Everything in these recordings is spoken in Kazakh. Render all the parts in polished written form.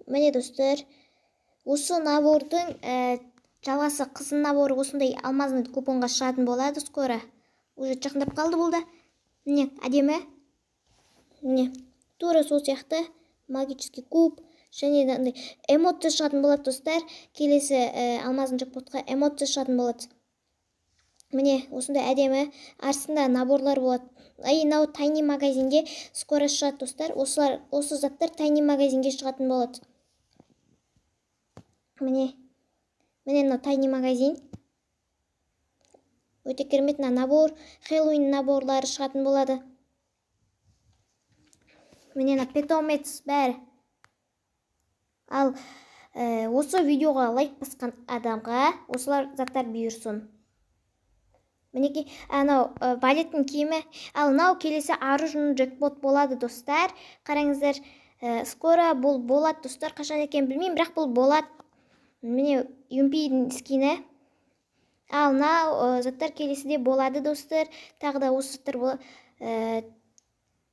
міне достар, осы набордың жалғасы қыздың наборы осындай алмазный купонға шығатын болады скоро. Уже жақындап қалды бұл да. Міне, әдемі. Міне, тура сол сияқты магический куб және де эмоция шығатын болады достар. Келесі алмазный джекпотқа эмоция шығатын болады. Міне, осындай әдемі арасында наборлар болады. Мынау тайни магазинге скоро шығады достар. Осы заттар тайни магазинге шығатын болады. Міне мынау тайни магазин. Өте керемет набор, Хэллоуин наборлары шығатын болады. Міне питомец бәрі. Ал осы видеоға лайк басқан адамға осылар заттар бұйырсын. Мінеки, анау балеттің киімі. Ал мынау келесі оружейный джекпот болады достар. Қараңыздар, скоро бұл болады достар. Қашан екен білмеймін, бірақ бұл болады. Міне Юмпидің скині. Ал мынау заттар келесіде болады достар. Тағы да осы заттар болады.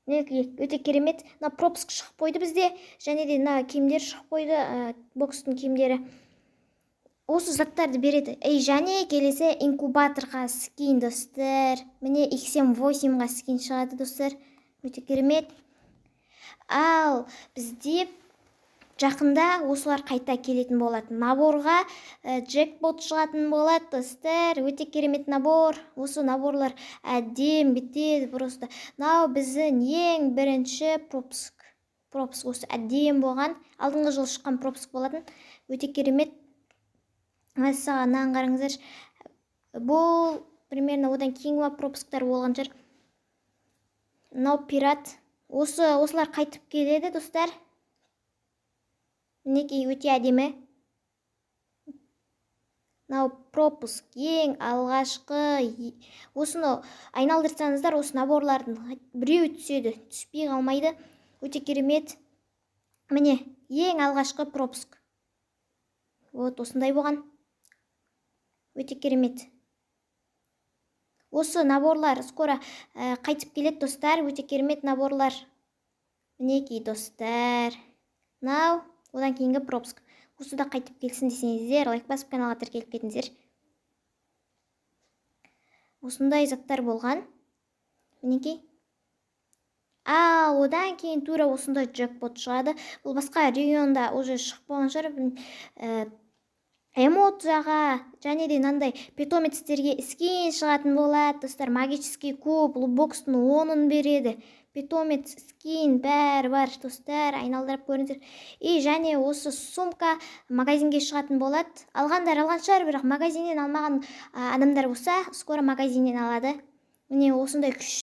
Өте керемет. Мына пропуск шығып қойды бізде. Және де мына киімдер шығып қойды, бокстың киімдері. Осы заттарды береді. Және келесі инкубаторға скин достар. Міне X78-ға скин шығады достар. Өте керемет. Ал бізде жақында осылар қайта келетін болады. Наборға джекпот шығатын болады достар. Өте керемет набор. Осы наборлар әдем бітеді просто. Мынау біздің ең бірінші пропуск. Осы әдем болған. Алдыңғы жылы шыққан пропуск болатын. Өте керемет. Мәссаған қараңыздар. Бұл примерно одан кейінгі пропусктар болған жер. Мынау пират. Осылар қайтып келеді достар. Мінеки өте әдемі. Мынау пропуск ең алғашқы. Осыны айналдырсаңыздар, осы наборлардың біреуі түседі, түспей қалмайды. Өте керемет. Міне ең алғашқы пропуск. Осындай болған. Өте керемет. Осы наборлар скоро қайтып келеді достар. Өте керемет наборлар. Мінеки достар. Мынау одан кейінгі пропуск. Осы да қайтып келсін десеңіздер, лайк басып каналға тіркеліп кетіңіздер. Осындай заттар болған. Мінеки. Одан кейін тура осындай джекпот шығады. Бұл басқа регионда уже шығып болған шығар. Эмоцияға және де мынандай питомецтерге скин шығатын болады достар. Магический куб, лутбокстың 10-ын береді. Питомец, скин бәрі бар достар. Айналдырып көріңіздер. Және осы сумка магазинге шығатын болады. Алғандар алған шығар, бірақ магазиннен алмаған адамдар болса, скоро магазиннен алады. Міне осындай күшті